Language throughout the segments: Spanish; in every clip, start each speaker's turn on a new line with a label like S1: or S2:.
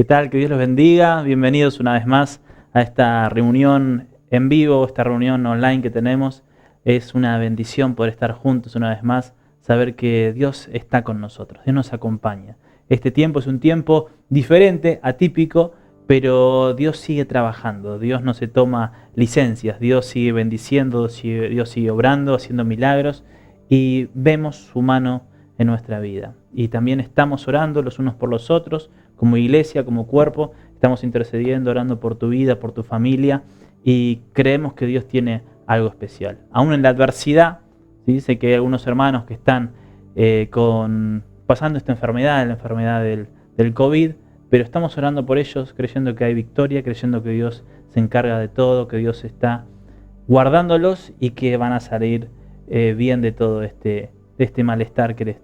S1: tal? Que Dios los bendiga. Bienvenidos una vez más a esta reunión en vivo, esta reunión online que tenemos. Es una bendición poder estar juntos una vez más, saber que Dios está con nosotros, Dios nos acompaña. Este tiempo es un tiempo diferente, atípico, pero Dios sigue trabajando, Dios no se toma licencias, Dios sigue bendiciendo, Dios sigue obrando, haciendo milagros y vemos su mano en nuestra vida. Y también estamos orando los unos por los otros, como iglesia, como cuerpo, estamos intercediendo, orando por tu vida, por tu familia, y creemos que Dios tiene algo especial. Aún en la adversidad, ¿sí? Sé que hay algunos hermanos que están pasando esta enfermedad, la enfermedad del COVID, pero estamos orando por ellos, creyendo que hay victoria, creyendo que Dios se encarga de todo, que Dios está guardándolos y que van a salir bien de todo este malestar que les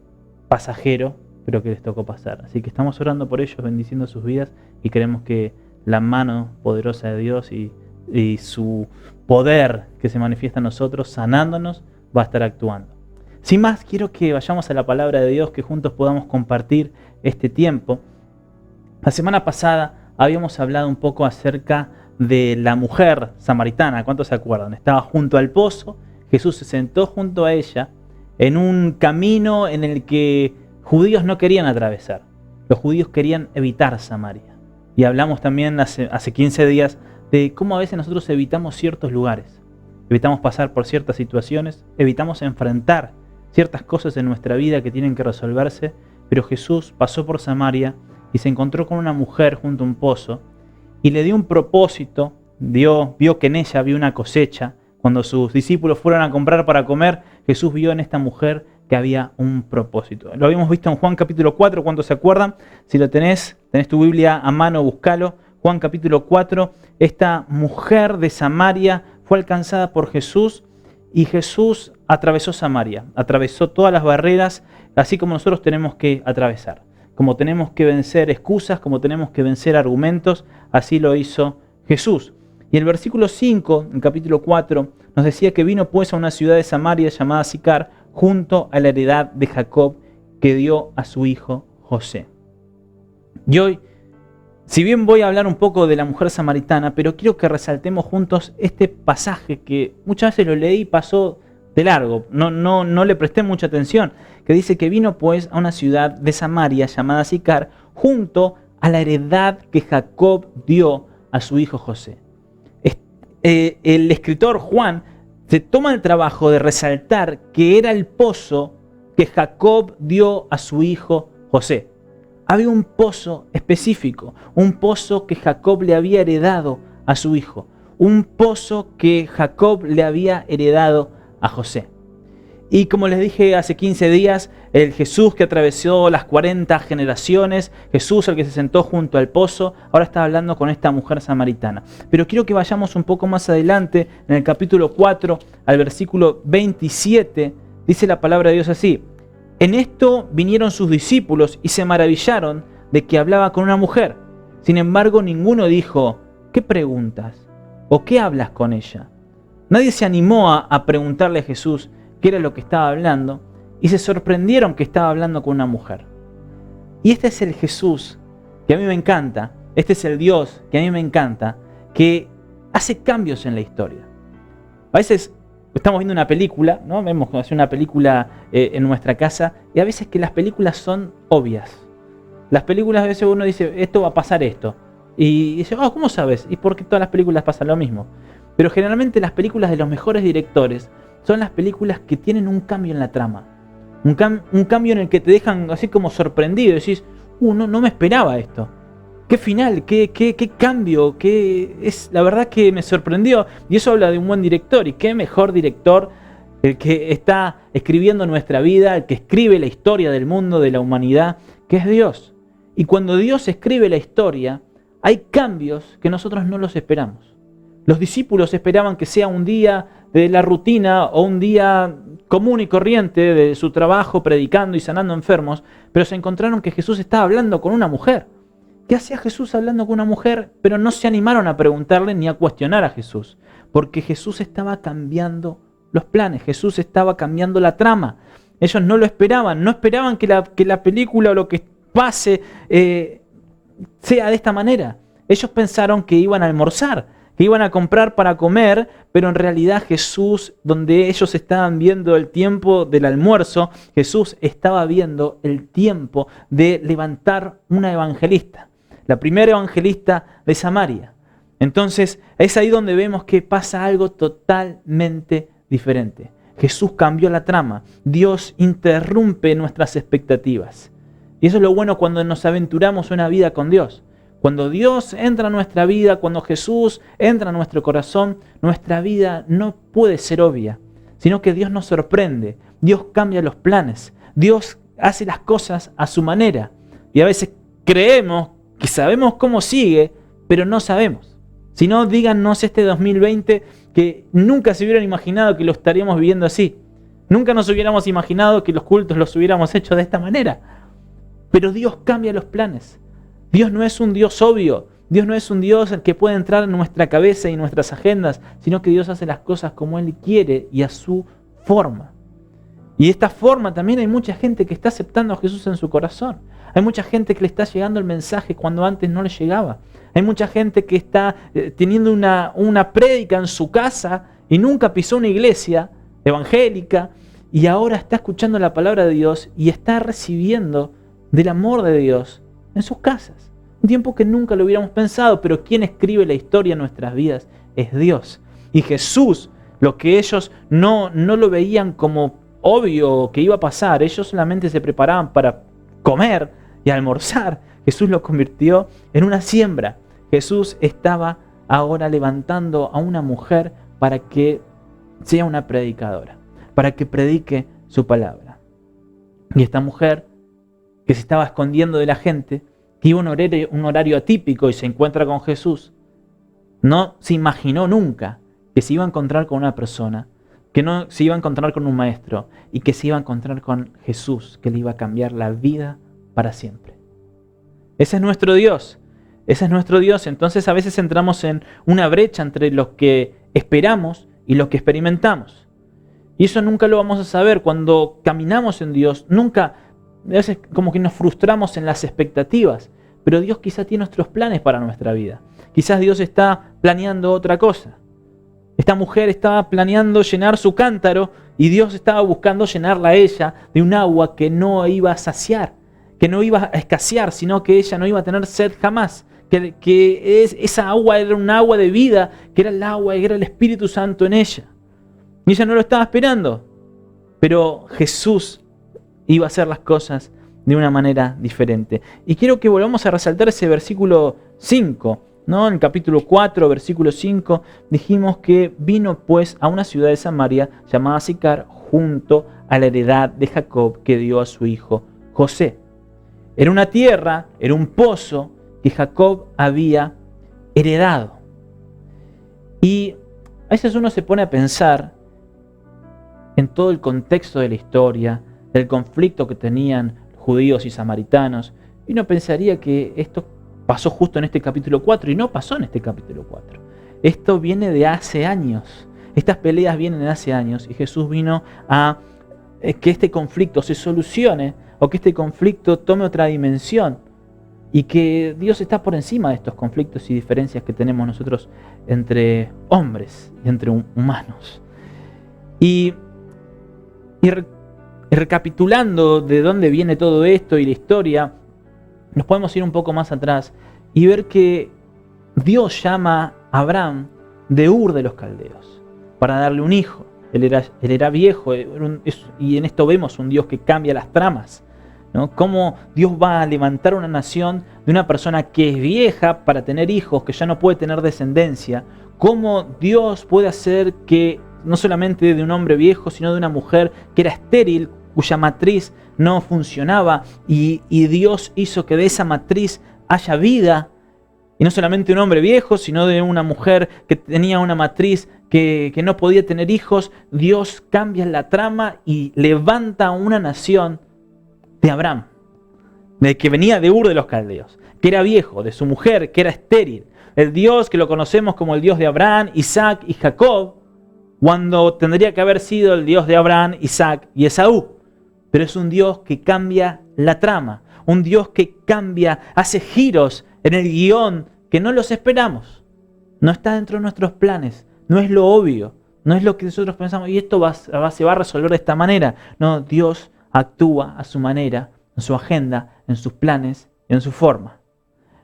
S1: pasajero, pero que les tocó pasar. Así que estamos orando por ellos, bendiciendo sus vidas, y creemos que la mano poderosa de Dios y su poder que se manifiesta en nosotros, sanándonos, va a estar actuando. Sin más, quiero que vayamos a la palabra de Dios, que juntos podamos compartir este tiempo. La semana pasada habíamos hablado un poco acerca de la mujer samaritana. ¿Cuántos se acuerdan? Estaba junto al pozo, Jesús se sentó junto a ella en un camino en el que judíos no querían atravesar. Los judíos querían evitar Samaria. Y hablamos también hace 15 días de cómo a veces nosotros evitamos ciertos lugares. Evitamos pasar por ciertas situaciones, evitamos enfrentar ciertas cosas en nuestra vida que tienen que resolverse, pero Jesús pasó por Samaria y se encontró con una mujer junto a un pozo y le dio un propósito, vio que en ella había una cosecha. Cuando sus discípulos fueron a comprar para comer, Jesús vio en esta mujer que había un propósito. Lo habíamos visto en Juan capítulo 4, ¿cuántos se acuerdan? Si lo tenés tu Biblia a mano, búscalo. Juan capítulo 4, esta mujer de Samaria fue alcanzada por Jesús y Jesús atravesó Samaria, atravesó todas las barreras, así como nosotros tenemos que atravesar. Como tenemos que vencer excusas, como tenemos que vencer argumentos, así lo hizo Jesús. Y el versículo 5, en capítulo 4, nos decía que vino pues a una ciudad de Samaria llamada Sicar, junto a la heredad de Jacob que dio a su hijo José. Y hoy, si bien voy a hablar un poco de la mujer samaritana, pero quiero que resaltemos juntos este pasaje que muchas veces lo leí y pasó de largo, no le presté mucha atención, que dice que vino pues a una ciudad de Samaria llamada Sicar, junto a la heredad que Jacob dio a su hijo José. El escritor Juan se toma el trabajo de resaltar que era el pozo que Jacob dio a su hijo José. Había un pozo específico, un pozo que Jacob le había heredado a su hijo, un pozo que Jacob le había heredado a José. Y como les dije hace 15 días, el Jesús que atravesó las 40 generaciones, Jesús el que se sentó junto al pozo, ahora está hablando con esta mujer samaritana. Pero quiero que vayamos un poco más adelante, en el capítulo 4, al versículo 27, dice la palabra de Dios así: en esto vinieron sus discípulos y se maravillaron de que hablaba con una mujer. Sin embargo, ninguno dijo: ¿qué preguntas? ¿O qué hablas con ella? Nadie se animó a preguntarle a Jesús qué era lo que estaba hablando, y se sorprendieron que estaba hablando con una mujer. Y este es el Jesús que a mí me encanta, este es el Dios que a mí me encanta, que hace cambios en la historia. A veces estamos viendo una película, ¿no? Vemos una película en nuestra casa, y a veces que las películas son obvias. Las películas a veces uno dice, esto va a pasar esto, y dice, ¿cómo sabes? ¿Y por qué todas las películas pasan lo mismo? Pero generalmente las películas de los mejores directores son las películas que tienen un cambio en la trama. Un cambio en el que te dejan así como sorprendido. Decís, no me esperaba esto. ¿Qué final? ¿Qué cambio? La verdad que me sorprendió. Y eso habla de un buen director. ¿Y qué mejor director? El que está escribiendo nuestra vida, el que escribe la historia del mundo, de la humanidad, que es Dios. Y cuando Dios escribe la historia, hay cambios que nosotros no los esperamos. Los discípulos esperaban que sea un día de la rutina o un día común y corriente de su trabajo predicando y sanando enfermos, pero se encontraron que Jesús estaba hablando con una mujer. ¿Qué hacía Jesús hablando con una mujer? Pero no se animaron a preguntarle ni a cuestionar a Jesús, porque Jesús estaba cambiando los planes, Jesús estaba cambiando la trama. Ellos no lo esperaban, no esperaban que la película o lo que pase sea de esta manera. Ellos pensaron que iban a almorzar, que iban a comprar para comer, pero en realidad Jesús, donde ellos estaban viendo el tiempo del almuerzo, Jesús estaba viendo el tiempo de levantar una evangelista, la primera evangelista de Samaria. Entonces es ahí donde vemos que pasa algo totalmente diferente. Jesús cambió la trama, Dios interrumpe nuestras expectativas. Y eso es lo bueno cuando nos aventuramos una vida con Dios. Cuando Dios entra a nuestra vida, cuando Jesús entra a nuestro corazón, nuestra vida no puede ser obvia, sino que Dios nos sorprende, Dios cambia los planes, Dios hace las cosas a su manera. Y a veces creemos que sabemos cómo sigue, pero no sabemos. Si no, díganos este 2020 que nunca se hubieran imaginado que lo estaríamos viviendo así. Nunca nos hubiéramos imaginado que los cultos los hubiéramos hecho de esta manera. Pero Dios cambia los planes. Dios no es un Dios obvio. Dios no es un Dios el que puede entrar en nuestra cabeza y nuestras agendas, sino que Dios hace las cosas como Él quiere y a su forma. Y de esta forma también hay mucha gente que está aceptando a Jesús en su corazón. Hay mucha gente que le está llegando el mensaje cuando antes no le llegaba. Hay mucha gente que está teniendo una prédica en su casa y nunca pisó una iglesia evangélica y ahora está escuchando la palabra de Dios y está recibiendo del amor de Dios en sus casas. Un tiempo que nunca lo hubiéramos pensado, pero quien escribe la historia en nuestras vidas es Dios. Y Jesús, lo que ellos no lo veían como obvio que iba a pasar, ellos solamente se preparaban para comer y almorzar. Jesús lo convirtió en una siembra. Jesús estaba ahora levantando a una mujer para que sea una predicadora, para que predique su palabra. Y esta mujer que se estaba escondiendo de la gente, que iba a un horario atípico y se encuentra con Jesús, no se imaginó nunca que se iba a encontrar con una persona, que no se iba a encontrar con un maestro y que se iba a encontrar con Jesús, que le iba a cambiar la vida para siempre. Ese es nuestro Dios. Ese es nuestro Dios. Entonces a veces entramos en una brecha entre lo que esperamos y lo que experimentamos. Y eso nunca lo vamos a saber. Cuando caminamos en Dios, nunca, a veces como que nos frustramos en las expectativas. Pero Dios quizá tiene otros planes para nuestra vida. Quizás Dios está planeando otra cosa. Esta mujer estaba planeando llenar su cántaro y Dios estaba buscando llenarla a ella de un agua que no iba a saciar, que no iba a escasear, sino que ella no iba a tener sed jamás. Esa agua era un agua de vida, que era el agua, que era el Espíritu Santo en ella. Y ella no lo estaba esperando. Pero Jesús iba a hacer las cosas de una manera diferente. Y quiero que volvamos a resaltar ese versículo 5, ¿no? En el capítulo 4, versículo 5, dijimos que vino pues a una ciudad de Samaria llamada Sicar, junto a la heredad de Jacob que dio a su hijo José. Era una tierra, era un pozo que Jacob había heredado. Y a veces uno se pone a pensar en todo el contexto de la historia, del conflicto que tenían judíos y samaritanos, y uno pensaría que esto pasó justo en este capítulo 4, y no pasó en este capítulo 4. Esto viene de hace años. Estas peleas vienen de hace años, y Jesús vino a que este conflicto se solucione, o que este conflicto tome otra dimensión, y que Dios está por encima de estos conflictos y diferencias que tenemos nosotros entre hombres y entre humanos. Y recapitulando de dónde viene todo esto y la historia, nos podemos ir un poco más atrás y ver que Dios llama a Abraham de Ur de los Caldeos para darle un hijo. Él era viejo, y en esto vemos un Dios que cambia las tramas, ¿no? Cómo Dios va a levantar una nación de una persona que es vieja para tener hijos, que ya no puede tener descendencia. Cómo Dios puede hacer que no solamente de un hombre viejo, sino de una mujer que era estéril, cuya matriz no funcionaba, y Dios hizo que de esa matriz haya vida. Y no solamente un hombre viejo, sino de una mujer que tenía una matriz que no podía tener hijos. Dios cambia la trama y levanta una nación de Abraham, de que venía de Ur de los Caldeos, que era viejo, de su mujer, que era estéril. El Dios que lo conocemos como el Dios de Abraham, Isaac y Jacob, cuando tendría que haber sido el Dios de Abraham, Isaac y Esaú. Pero es un Dios que cambia la trama. un Dios que cambia, hace giros en el guión que no los esperamos. No está dentro de nuestros planes, no es lo obvio, no es lo que nosotros pensamos y esto se va a resolver de esta manera. No, Dios actúa a su manera, en su agenda, en sus planes y en su forma.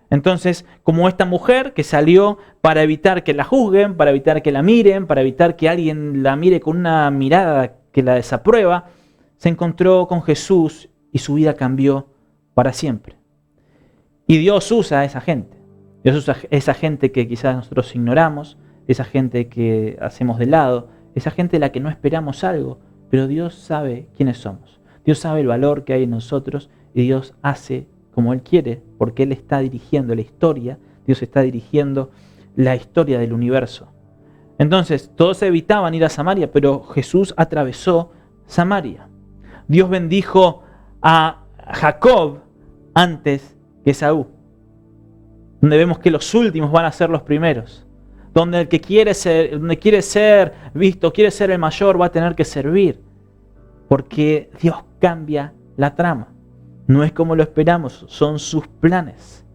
S1: Entonces, como esta mujer que salió para evitar que la juzguen, para evitar que la miren, para evitar que alguien la mire con una mirada que la desaprueba, se encontró con Jesús y su vida cambió para siempre. Y Dios usa a esa gente. Dios usa a esa gente que quizás nosotros ignoramos, esa gente que hacemos de lado, esa gente de la que no esperamos algo, pero Dios sabe quiénes somos. Dios sabe el valor que hay en nosotros y Dios hace como Él quiere, porque Él está dirigiendo la historia, Dios está dirigiendo la historia del universo. Entonces, todos evitaban ir a Samaria, pero Jesús atravesó Samaria. Dios bendijo a Jacob antes que Esaú, donde vemos que los últimos van a ser los primeros, donde el que quiere ser visto, quiere ser el mayor, va a tener que servir, porque Dios cambia la trama. No es como lo esperamos, son sus planes.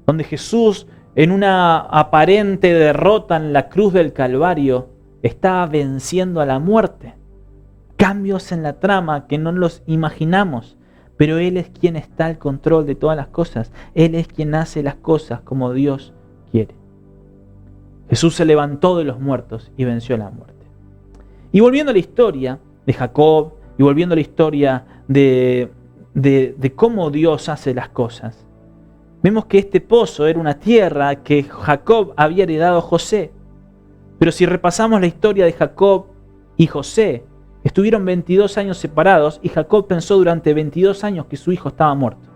S1: Donde Jesús, en una aparente derrota en la cruz del Calvario, está venciendo a la muerte. Cambios en la trama que no los imaginamos, pero Él es quien está al control de todas las cosas. Él es quien hace las cosas como Dios quiere. Jesús se levantó de los muertos y venció a la muerte. Y volviendo a la historia de Jacob, y volviendo a la historia de cómo Dios hace las cosas, vemos que este pozo era una tierra que Jacob había heredado a José. Pero si repasamos la historia de Jacob y José, estuvieron 22 años separados y Jacob pensó durante 22 años que su hijo estaba muerto.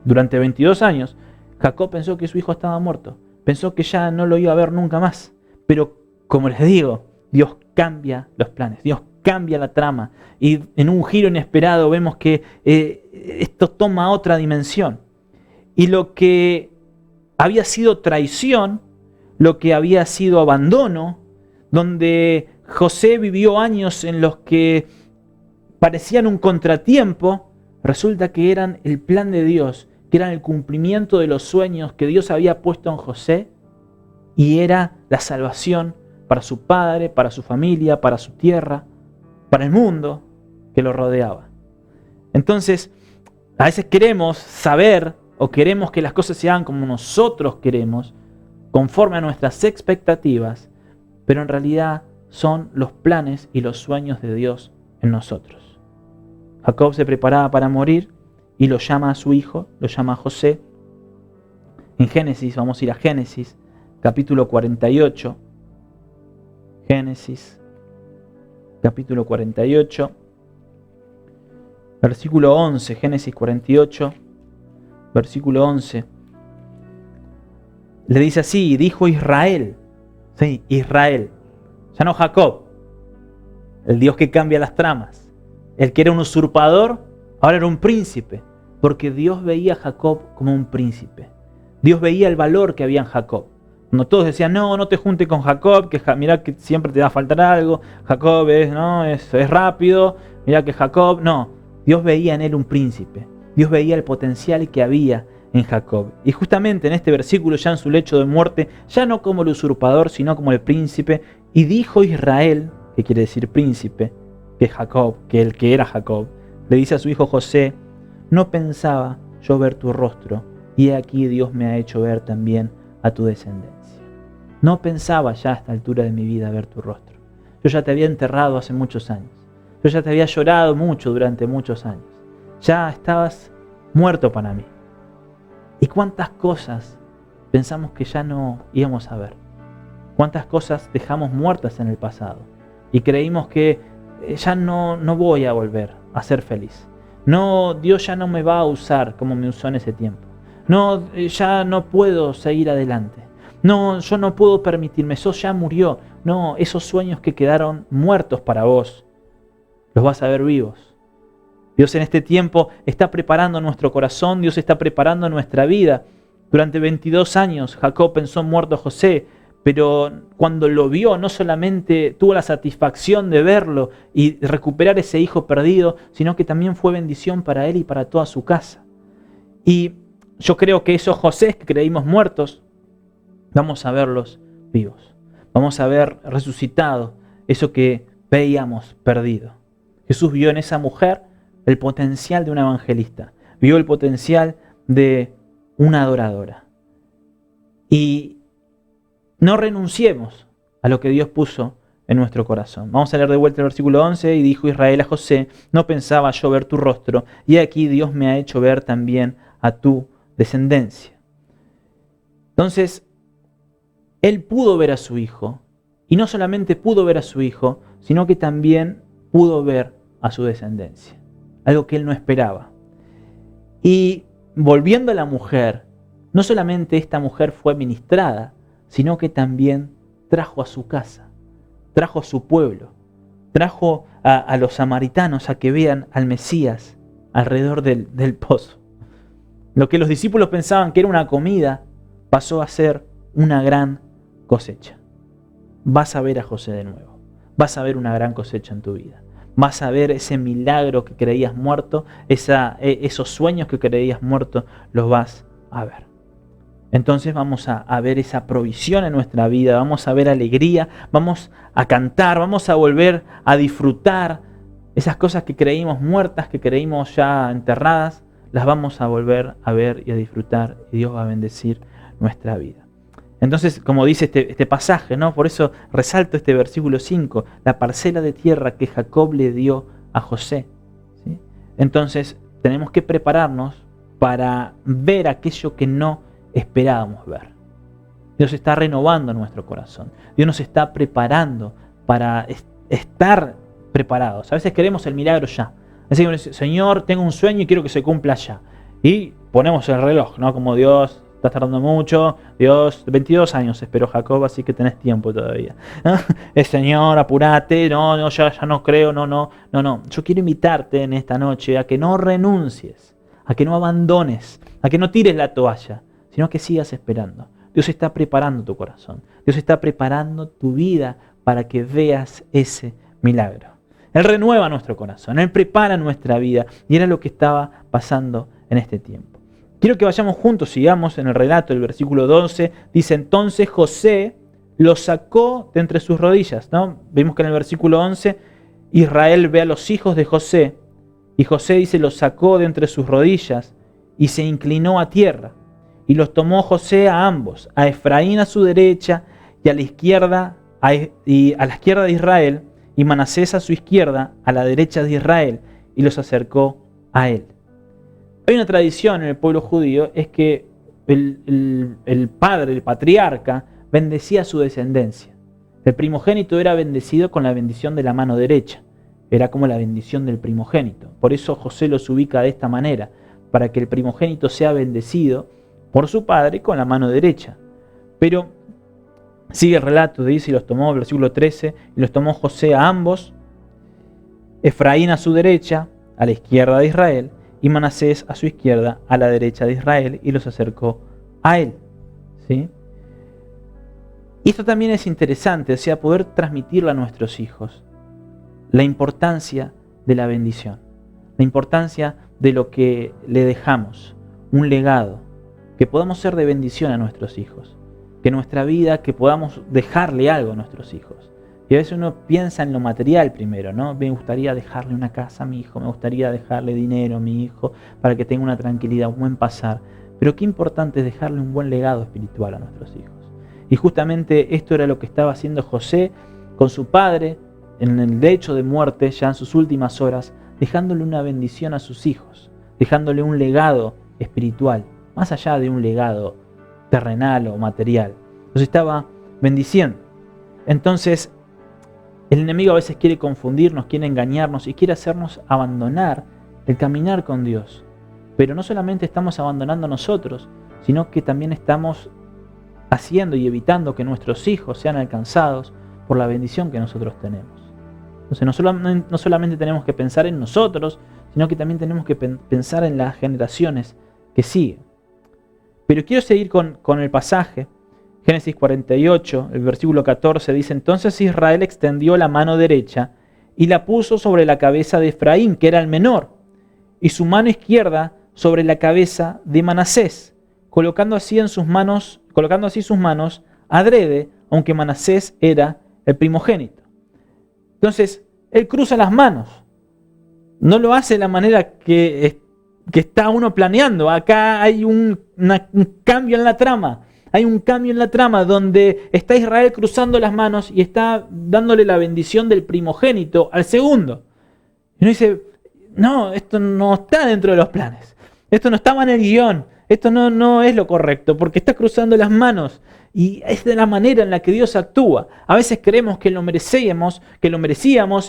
S1: Durante 22 años, Jacob pensó que su hijo estaba muerto. Pensó que ya no lo iba a ver nunca más. Pero, como les digo, Dios cambia los planes. Dios cambia la trama y en un giro inesperado vemos que esto toma otra dimensión. Y lo que había sido traición, lo que había sido abandono, donde José vivió años en los que parecían un contratiempo, resulta que eran el plan de Dios, que eran el cumplimiento de los sueños que Dios había puesto en José y era la salvación para su padre, para su familia, para su tierra, para el mundo que lo rodeaba. Entonces, a veces queremos saber o queremos que las cosas se hagan como nosotros queremos, conforme a nuestras expectativas, pero en realidad son los planes y los sueños de Dios en nosotros. Jacob se preparaba para morir y lo llama a su hijo, lo llama a José. En Génesis, vamos a ir a Génesis, capítulo 48. Génesis capítulo 48, versículo 11, Génesis 48, versículo 11. Le dice así, dijo Israel, sí, Israel, ya no Jacob, el Dios que cambia las tramas, el que era un usurpador, ahora era un príncipe, porque Dios veía a Jacob como un príncipe. Dios veía el valor que había en Jacob. Cuando todos decían, no te juntes con Jacob, que mirá que siempre te va a faltar algo, Jacob es rápido, mirá que Jacob, no. Dios veía en él un príncipe, Dios veía el potencial que había en Jacob. Y justamente en este versículo, ya en su lecho de muerte, ya no como el usurpador, sino como el príncipe, y dijo Israel, que quiere decir príncipe, que Jacob, que el que era Jacob, le dice a su hijo José, no pensaba yo ver tu rostro, y aquí Dios me ha hecho ver también a tu descendencia. No pensaba ya a esta altura de mi vida ver tu rostro. Yo ya te había enterrado hace muchos años. Yo ya te había llorado mucho durante muchos años. Ya estabas muerto para mí. ¿Y cuántas cosas pensamos que ya no íbamos a ver? ¿Cuántas cosas dejamos muertas en el pasado? Y creímos que ya no voy a volver a ser feliz. No, Dios ya no me va a usar como me usó en ese tiempo. No, ya no puedo seguir adelante. No, yo no puedo permitirme, eso ya murió. No, esos sueños que quedaron muertos para vos, los vas a ver vivos. Dios en este tiempo está preparando nuestro corazón, Dios está preparando nuestra vida. Durante 22 años Jacob pensó muerto a José, pero cuando lo vio no solamente tuvo la satisfacción de verlo y recuperar ese hijo perdido, sino que también fue bendición para él y para toda su casa. Y yo creo que esos José que creímos muertos, vamos a verlos vivos. Vamos a ver resucitado eso que veíamos perdido. Jesús vio en esa mujer el potencial de una evangelista, vio el potencial de una adoradora. Y no renunciemos a lo que Dios puso en nuestro corazón. Vamos a leer de vuelta el versículo 11. Y dijo Israel a José: no pensaba yo ver tu rostro, y aquí Dios me ha hecho ver también a tu descendencia. Entonces, él pudo ver a su hijo, y no solamente pudo ver a su hijo, sino que también pudo ver a su descendencia, algo que él no esperaba. Y volviendo a la mujer, no solamente esta mujer fue ministrada, sino que también trajo a su casa, trajo a su pueblo, trajo a los samaritanos a que vean al Mesías alrededor del pozo. Lo que los discípulos pensaban que era una comida, pasó a ser una gran cosecha. Vas a ver a José de nuevo, vas a ver una gran cosecha en tu vida. Vas a ver ese milagro que creías muerto, esos sueños que creías muerto, los vas a ver. Entonces vamos a ver esa provisión en nuestra vida, vamos a ver alegría, vamos a cantar, vamos a volver a disfrutar esas cosas que creímos muertas, que creímos ya enterradas, las vamos a volver a ver y a disfrutar, y Dios va a bendecir nuestra vida. Entonces, como dice este pasaje, ¿no? Por eso resalto este versículo 5, la parcela de tierra que Jacob le dio a José, ¿sí? Entonces, tenemos que prepararnos para ver aquello que no esperábamos ver. Dios está renovando nuestro corazón. Dios nos está preparando para estar preparados. A veces queremos el milagro ya. A veces decimos: Señor, tengo un sueño y quiero que se cumpla ya. Y ponemos el reloj, ¿no? Como Dios, estás tardando mucho. Dios, 22 años esperó Jacob, así que tenés tiempo todavía. Señor, apurate. No, ya no creo. No. Yo quiero invitarte en esta noche a que no renuncies, a que no abandones, a que no tires la toalla, sino que sigas esperando. Dios está preparando tu corazón. Dios está preparando tu vida para que veas ese milagro. Él renueva nuestro corazón, Él prepara nuestra vida, y era lo que estaba pasando en este tiempo. Quiero que vayamos juntos, sigamos en el relato del versículo 12. Dice: entonces José lo sacó de entre sus rodillas, ¿no? Vimos que en el versículo 11 Israel ve a los hijos de José, y José dice: los sacó de entre sus rodillas y se inclinó a tierra. Y los tomó José a ambos, a Efraín a su derecha y a la izquierda, a la izquierda de Israel, y Manasés a su izquierda, a la derecha de Israel, y los acercó a él. Hay una tradición en el pueblo judío, es que el padre, el patriarca, bendecía a su descendencia. El primogénito era bendecido con la bendición de la mano derecha. Era como la bendición del primogénito. Por eso José los ubica de esta manera, para que el primogénito sea bendecido por su padre con la mano derecha. Pero sigue el relato, dice: y los tomó, versículo 13, y los tomó José a ambos, Efraín a su derecha, a la izquierda de Israel, y Manasés a su izquierda, a la derecha de Israel, y los acercó a él. ¿Sí? Y esto también es interesante, o sea, poder transmitirle a nuestros hijos la importancia de la bendición, la importancia de lo que le dejamos, un legado, que podamos ser de bendición a nuestros hijos, que nuestra vida, que podamos dejarle algo a nuestros hijos. Y a veces uno piensa en lo material primero, ¿no? Me gustaría dejarle una casa a mi hijo, me gustaría dejarle dinero a mi hijo para que tenga una tranquilidad, un buen pasar. Pero qué importante es dejarle un buen legado espiritual a nuestros hijos. Y justamente esto era lo que estaba haciendo José con su padre en el lecho de muerte, ya en sus últimas horas, dejándole una bendición a sus hijos, dejándole un legado espiritual, más allá de un legado terrenal o material. Los estaba bendiciendo. Entonces, el enemigo a veces quiere confundirnos, quiere engañarnos y quiere hacernos abandonar el caminar con Dios. Pero no solamente estamos abandonando a nosotros, sino que también estamos haciendo y evitando que nuestros hijos sean alcanzados por la bendición que nosotros tenemos. Entonces no solamente tenemos que pensar en nosotros, sino que también tenemos que pensar en las generaciones que siguen. Pero quiero seguir con el pasaje. Génesis 48, el versículo 14 dice: entonces Israel extendió la mano derecha y la puso sobre la cabeza de Efraín, que era el menor, y su mano izquierda sobre la cabeza de Manasés, colocando así sus manos adrede, aunque Manasés era el primogénito. Entonces, él cruza las manos. No lo hace de la manera que está uno planeando. Acá hay un cambio en la trama. Hay un cambio en la trama donde está Israel cruzando las manos y está dándole la bendición del primogénito al segundo. Y uno dice, no, esto no está dentro de los planes. Esto no estaba en el guión. Esto no es lo correcto, porque está cruzando las manos. Y es de la manera en la que Dios actúa. A veces creemos que lo merecíamos,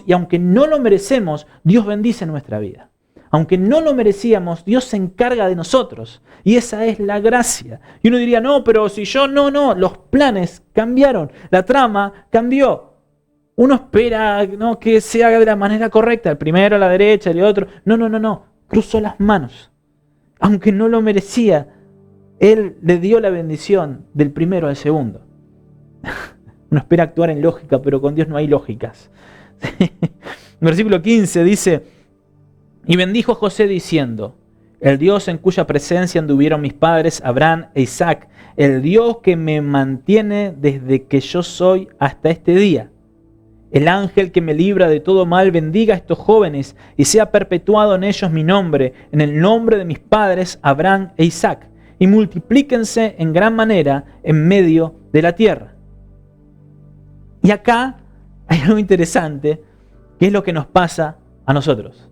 S1: y aunque no lo merecemos, Dios bendice nuestra vida. Aunque no lo merecíamos, Dios se encarga de nosotros. Y esa es la gracia. Y uno diría, no, pero si yo no, los planes cambiaron, la trama cambió. Uno espera que se haga de la manera correcta, el primero a la derecha, el otro. No, cruzó las manos. Aunque no lo merecía, Él le dio la bendición del primero al segundo. Uno espera actuar en lógica, pero con Dios no hay lógicas. Versículo 15 dice: y bendijo José diciendo: el Dios en cuya presencia anduvieron mis padres Abraham e Isaac, el Dios que me mantiene desde que yo soy hasta este día. El ángel que me libra de todo mal bendiga a estos jóvenes y sea perpetuado en ellos mi nombre, en el nombre de mis padres Abraham e Isaac, y multiplíquense en gran manera en medio de la tierra. Y acá hay algo interesante, que es lo que nos pasa a nosotros.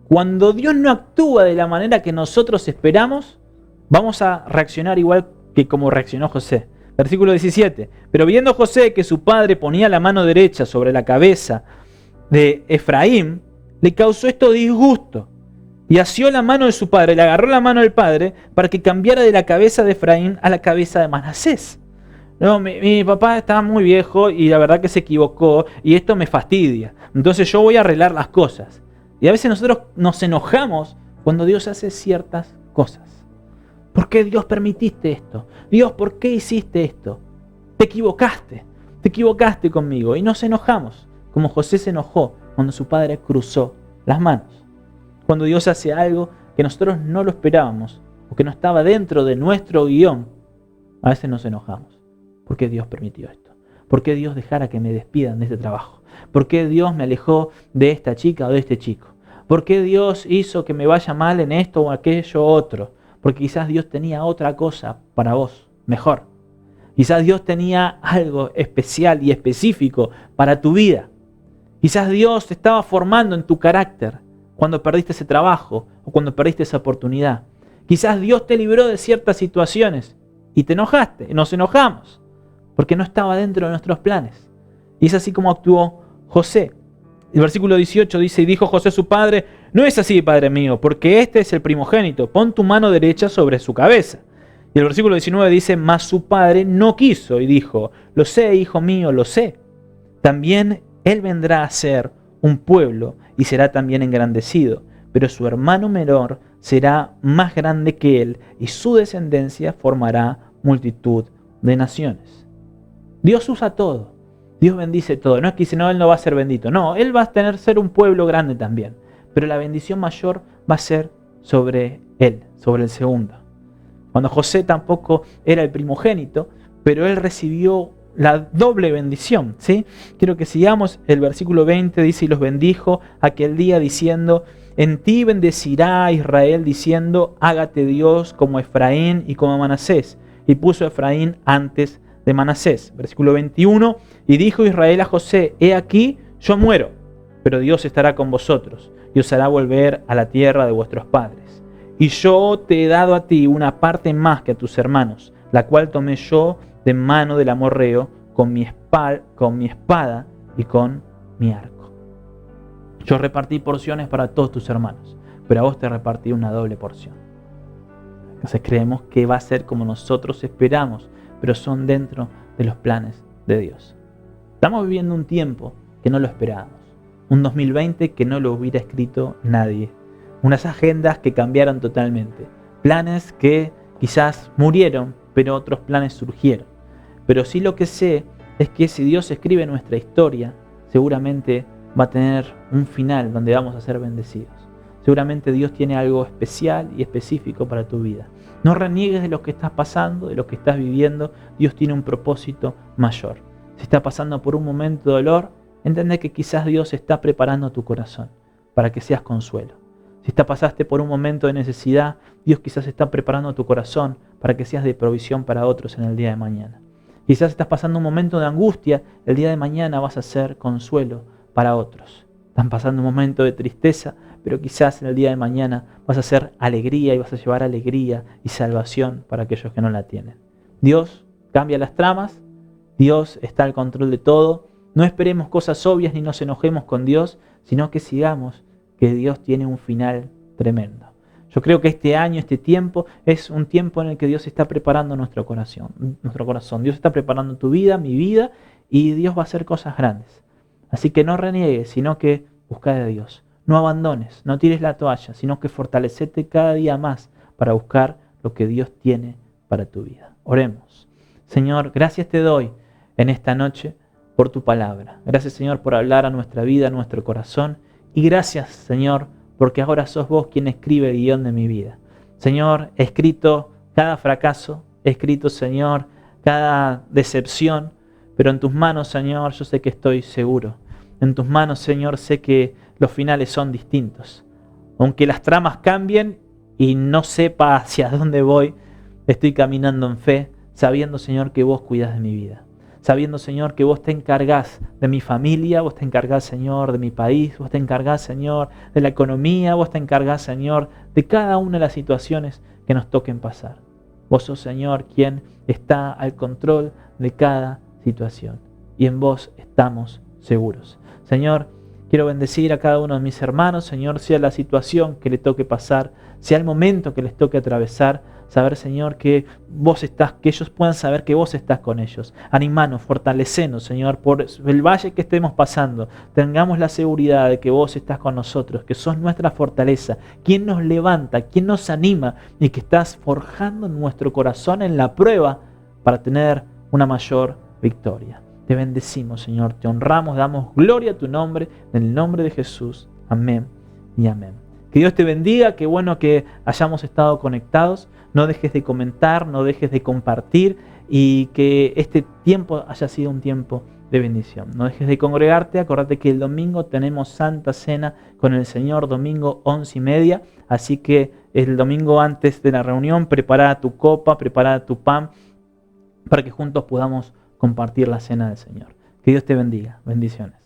S1: Cuando Dios no actúa de la manera que nosotros esperamos, vamos a reaccionar igual que como reaccionó José. Versículo 17. Pero viendo José que su padre ponía la mano derecha sobre la cabeza de Efraín, le causó esto disgusto. Y asió la mano de su padre, le agarró la mano del padre para que cambiara de la cabeza de Efraín a la cabeza de Manasés. No, mi papá estaba muy viejo y la verdad que se equivocó y esto me fastidia. Entonces yo voy a arreglar las cosas. Y a veces nosotros nos enojamos cuando Dios hace ciertas cosas. ¿Por qué Dios permitiste esto? Dios, ¿por qué hiciste esto? Te equivocaste conmigo. Y nos enojamos, como José se enojó cuando su padre cruzó las manos. Cuando Dios hace algo que nosotros no lo esperábamos o que no estaba dentro de nuestro guión, a veces nos enojamos. ¿Por qué Dios permitió esto? ¿Por qué Dios dejara que me despidan de este trabajo? ¿Por qué Dios me alejó de esta chica o de este chico? ¿Por qué Dios hizo que me vaya mal en esto o aquello otro? Porque quizás Dios tenía otra cosa para vos, mejor. Quizás Dios tenía algo especial y específico para tu vida. Quizás Dios te estaba formando en tu carácter cuando perdiste ese trabajo o cuando perdiste esa oportunidad. Quizás Dios te libró de ciertas situaciones y te enojaste, y nos enojamos, porque no estaba dentro de nuestros planes. Y es así como actuó José. El versículo 18 dice: y dijo José a su padre: no es así, padre mío, porque este es el primogénito, pon tu mano derecha sobre su cabeza. Y el versículo 19 dice: mas su padre no quiso y dijo: lo sé, hijo mío, lo sé. También él vendrá a ser un pueblo y será también engrandecido, pero su hermano menor será más grande que él y su descendencia formará multitud de naciones. Dios usa todo. Dios bendice todo. No es que dice, no, él no va a ser bendito. No, él va a ser un pueblo grande también. Pero la bendición mayor va a ser sobre él, sobre el segundo. Cuando José tampoco era el primogénito, pero él recibió la doble bendición, ¿sí? Quiero que sigamos el versículo 20, dice: y los bendijo aquel día diciendo: en ti bendecirá Israel diciendo: hágate Dios como Efraín y como Manasés. Y puso a Efraín antes de Manasés. Versículo 21, y dijo Israel a José: he aquí, yo muero, pero Dios estará con vosotros y os hará volver a la tierra de vuestros padres. Y yo te he dado a ti una parte más que a tus hermanos, la cual tomé yo de mano del amorreo con mi espada y con mi arco. Yo repartí porciones para todos tus hermanos, pero a vos te repartí una doble porción. Entonces creemos que va a ser como nosotros esperamos, pero son dentro de los planes de Dios. Estamos viviendo un tiempo que no lo esperábamos. Un 2020 que no lo hubiera escrito nadie. Unas agendas que cambiaron totalmente. Planes que quizás murieron, pero otros planes surgieron. Pero sí lo que sé es que si Dios escribe nuestra historia, seguramente va a tener un final donde vamos a ser bendecidos. Seguramente Dios tiene algo especial y específico para tu vida. No reniegues de lo que estás pasando, de lo que estás viviendo. Dios tiene un propósito mayor. Si estás pasando por un momento de dolor, entendé que quizás Dios está preparando tu corazón para que seas consuelo. Si pasaste por un momento de necesidad, Dios quizás está preparando tu corazón para que seas de provisión para otros en el día de mañana. Quizás estás pasando un momento de angustia, el día de mañana vas a ser consuelo para otros. Están pasando un momento de tristeza, pero quizás en el día de mañana vas a ser alegría y vas a llevar alegría y salvación para aquellos que no la tienen. Dios cambia las tramas, Dios está al control de todo. No esperemos cosas obvias ni nos enojemos con Dios, sino que sigamos que Dios tiene un final tremendo. Yo creo que este año, este tiempo, es un tiempo en el que Dios está preparando nuestro corazón. Dios está preparando tu vida, mi vida, y Dios va a hacer cosas grandes. Así que no reniegues, sino que busca de Dios. No abandones, no tires la toalla, sino que fortalecete cada día más para buscar lo que Dios tiene para tu vida. Oremos. Señor, gracias te doy en esta noche por tu palabra. Gracias, Señor, por hablar a nuestra vida, a nuestro corazón. Y gracias, Señor, porque ahora sos vos quien escribe el guión de mi vida. Señor, he escrito cada fracaso, he escrito, Señor, cada decepción, pero en tus manos, Señor, yo sé que estoy seguro. En tus manos, Señor, sé que los finales son distintos. Aunque las tramas cambien y no sepa hacia dónde voy, estoy caminando en fe, sabiendo, Señor, que vos cuidas de mi vida. Sabiendo, Señor, que vos te encargás de mi familia, vos te encargás, Señor, de mi país, vos te encargás, Señor, de la economía, vos te encargás, Señor, de cada una de las situaciones que nos toquen pasar. Vos sos, Señor, quien está al control de cada situación. Y en vos estamos seguros. Señor, quiero bendecir a cada uno de mis hermanos, Señor, sea la situación que le toque pasar, sea el momento que les toque atravesar, saber, Señor, que vos estás, que ellos puedan saber que vos estás con ellos. Animanos, fortalecenos, Señor, por el valle que estemos pasando. Tengamos la seguridad de que vos estás con nosotros, que sos nuestra fortaleza, quien nos levanta, quien nos anima y que estás forjando nuestro corazón en la prueba para tener una mayor victoria. Te bendecimos, Señor, te honramos, damos gloria a tu nombre, en el nombre de Jesús. Amén y amén. Que Dios te bendiga, qué bueno que hayamos estado conectados. No dejes de comentar, no dejes de compartir y que este tiempo haya sido un tiempo de bendición. No dejes de congregarte, acordate que el domingo tenemos Santa Cena con el Señor, domingo 11:30. Así que el domingo antes de la reunión, prepara tu copa, prepara tu pan para que juntos podamos compartir la cena del Señor. Que Dios te bendiga. Bendiciones.